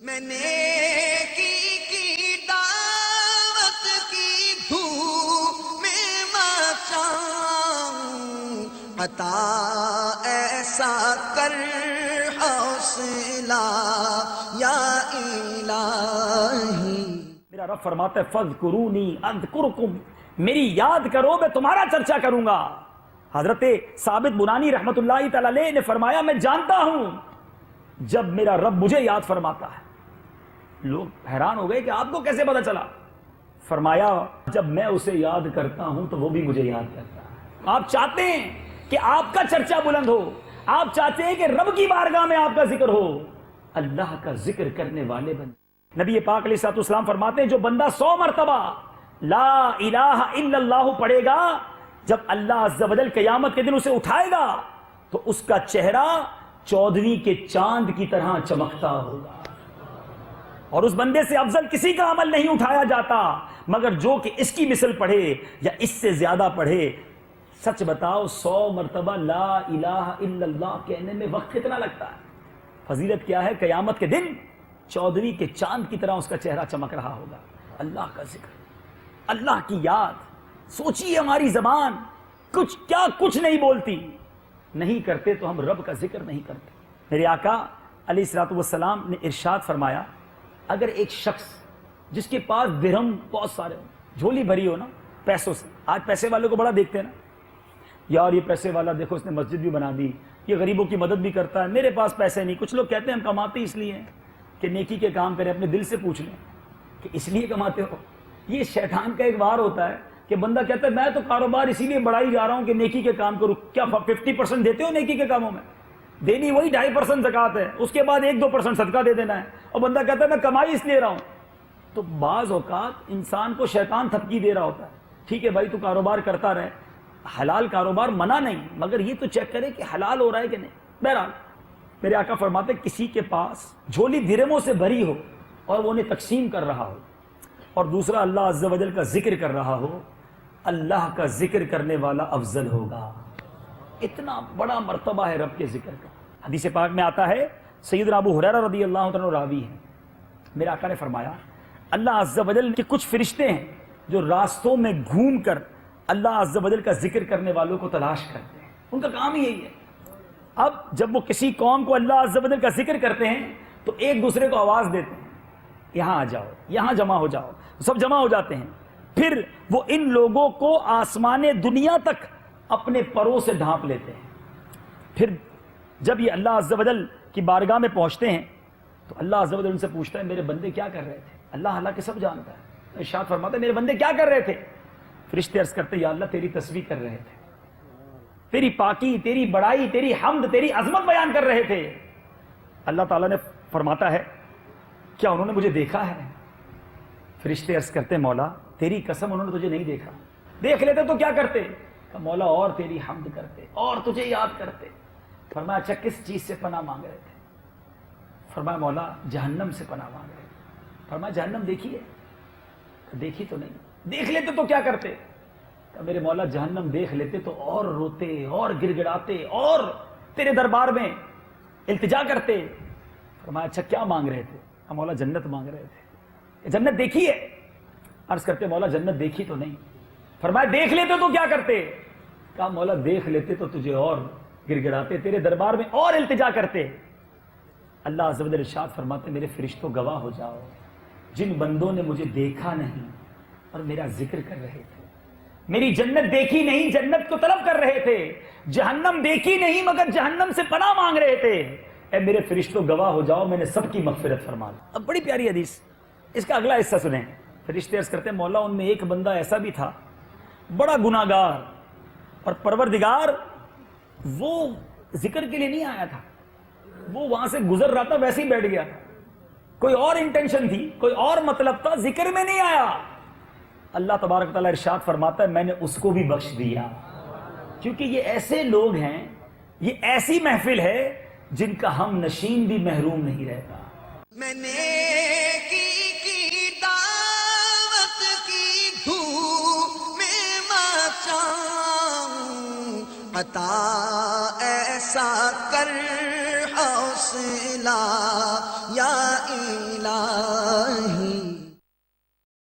میں نیکی دعوت کی دھوپ میں مچاؤں، عطا ایسا کر حوصلہ یا الہی۔ میرا رب فرماتا ہے فَاذْكُرُونِي أَذْكُرْكُمْ، میری یاد کرو میں تمہارا چرچا کروں گا۔ حضرت ثابت بنانی رحمت اللہ تعالی علیہ نے فرمایا میں جانتا ہوں جب میرا رب مجھے یاد فرماتا ہے۔ لوگ حیران ہو گئے کہ آپ کو کیسے پتا چلا؟ فرمایا جب میں اسے یاد کرتا ہوں تو وہ بھی مجھے یاد کرتا ہے۔ آپ چاہتے ہیں کہ آپ کا چرچا بلند ہو، آپ چاہتے ہیں کہ رب کی بارگاہ میں آپ کا ذکر ہو، اللہ کا ذکر کرنے والے بن۔ نبی پاک علیہ الصلوۃ والسلام فرماتے ہیں جو بندہ 100 مرتبہ لا الہ الا اللہ پڑھے گا، جب اللہ عز و جل قیامت کے دن اسے اٹھائے گا تو اس کا چہرہ 14ویں کے چاند کی طرح چمکتا ہوگا، اور اس بندے سے افضل کسی کا عمل نہیں اٹھایا جاتا مگر جو کہ اس کی مثل پڑھے یا اس سے زیادہ پڑھے۔ سچ بتاؤ 100 مرتبہ لا الہ الا اللہ کہنے میں وقت کتنا لگتا ہے؟ فضیلت کیا ہے؟ قیامت کے دن 14ویں کے چاند کی طرح اس کا چہرہ چمک رہا ہوگا۔ اللہ کا ذکر، اللہ کی یاد۔ سوچیے ہماری زبان کچھ نہیں بولتی، نہیں کرتے تو ہم رب کا ذکر نہیں کرتے۔ میرے آقا علیہ الصلوۃ والسلام نے ارشاد فرمایا اگر ایک شخص جس کے پاس درہم بہت سارے ہوں، جھولی بھری ہو نا پیسوں سے، آج پیسے والوں کو بڑا دیکھتے ہیں نا، یار یہ پیسے والا دیکھو اس نے مسجد بھی بنا دی، یہ غریبوں کی مدد بھی کرتا ہے، میرے پاس پیسے نہیں۔ کچھ لوگ کہتے ہیں ہم کماتے اس لیے ہیں کہ نیکی کے کام کریں۔ اپنے دل سے پوچھ لیں کہ اس لیے کماتے ہو؟ یہ شیطان کا ایک وار ہوتا ہے کہ بندہ کہتا ہے میں تو کاروبار اسی لیے بڑھائی جا رہا ہوں کہ نیکی کے کام کروں۔ کیا 50% دیتے ہو نیکی کے کاموں میں؟ دینی وہی 2.5% زکوٰۃ ہے، اس کے بعد 1-2% صدقہ دے دینا ہے، اور بندہ کہتا ہے میں کمائی اس لیے رہا ہوں۔ تو بعض اوقات انسان کو شیطان تھپکی دے رہا ہوتا ہے، ٹھیک ہے بھائی تو کاروبار کرتا رہے، حلال کاروبار منع نہیں، مگر یہ تو چیک کرے کہ حلال ہو رہا ہے کہ نہیں۔ بہرحال میرے آقا فرماتے کسی کے پاس جھولی درہموں سے بھری ہو اور وہ انہیں تقسیم کر رہا ہو، اور دوسرا اللہ عز و جل کا ذکر کر رہا ہو، اللہ کا ذکر کرنے والا افضل ہوگا۔ اتنا بڑا مرتبہ ہے رب کے ذکر کا۔ حدیث پاک میں آتا ہے، سیدنا ابو ہریرہ رضی اللہ عنہ راوی ہیں، میرے آقا نے فرمایا اللہ عز و جل کے کچھ فرشتے ہیں جو راستوں میں گھوم کر اللہ عز و جل کا ذکر کرنے والوں کو تلاش کرتے ہیں، ان کا کام ہی یہی ہے۔ اب جب وہ کسی قوم کو اللہ عز و جل کا ذکر کرتے ہیں تو ایک دوسرے کو آواز دیتے ہیں یہاں آ جاؤ، یہاں جمع ہو جاؤ، سب جمع ہو جاتے ہیں۔ پھر وہ ان لوگوں کو آسمان دنیا تک اپنے پروں سے ڈھانپ لیتے ہیں۔ پھر جب یہ اللہ عز و جل کی بارگاہ میں پہنچتے ہیں تو اللہ عز و جل ان سے پوچھتا ہے میرے بندے کیا کر رہے تھے؟ اللہ حالانکہ سب جانتا ہے، ارشاد فرماتا ہے میرے بندے کیا کر رہے تھے؟ فرشتے عرض کرتے یا اللہ تیری تسبیح کر رہے تھے، تیری پاکی، تیری بڑائی، تیری حمد، تیری عظمت بیان کر رہے تھے۔ اللہ تعالیٰ نے فرماتا ہے کیا انہوں نے مجھے دیکھا ہے؟ فرشتے عرض کرتے مولا تیری قسم انہوں نے تجھے نہیں دیکھا، دیکھ لیتے تو کیا کرتے؟ کہ مولا اور تیری حمد کرتے اور تجھے یاد کرتے۔ فرمایا اچھا کس چیز سے پناہ مانگ رہے تھے؟ فرمایا مولا جہنم سے پناہ مانگ رہے تھے۔ فرمایا جہنم دیکھی ہے؟ دیکھی تو نہیں، دیکھ لیتے تو کیا کرتے؟ کہ میرے مولا جہنم دیکھ لیتے تو اور روتے اور گر گڑاتے اور تیرے دربار میں التجا کرتے۔ فرمایا اچھا کیا مانگ رہے تھے؟ کہ مولا جنت مانگ رہے تھے۔ جنت دیکھی ہے؟ عرض کرتے مولا جنت دیکھی تو نہیں۔ فرمایا دیکھ لیتے تو کیا کرتے؟ کہا مولا دیکھ لیتے تو تجھے اور گر گڑاتے، تیرے دربار میں اور التجا کرتے۔ اللہ عز و جل ارشاد فرماتے میرے فرشتوں گواہ ہو جاؤ جن بندوں نے مجھے دیکھا نہیں اور میرا ذکر کر رہے تھے، میری جنت دیکھی نہیں جنت کو طلب کر رہے تھے، جہنم دیکھی نہیں مگر جہنم سے پناہ مانگ رہے تھے، اے میرے فرشتوں گواہ ہو جاؤ میں نے سب کی مغفرت فرما دی۔ اب بڑی پیاری حدیث، اس کا اگلا حصہ سنیں۔ فرشتے عرض کرتے ہیں مولا ان میں ایک بندہ ایسا بھی تھا بڑا گناہگار، اور پروردگار وہ ذکر کے لیے نہیں آیا تھا، وہ وہاں سے گزر رہا تھا ویسے ہی بیٹھ گیا تھا، کوئی اور انٹینشن تھی، کوئی اور مطلب تھا، ذکر میں نہیں آیا۔ اللہ تبارک و تعالیٰ ارشاد فرماتا ہے میں نے اس کو بھی بخش دیا، کیونکہ یہ ایسے لوگ ہیں، یہ ایسی محفل ہے جن کا ہم نشین بھی محروم نہیں رہتا۔ میں نیکی کی دعوت کی دھوپ میں مچاؤں، عطا ایسا کر حوصلہ یا الہی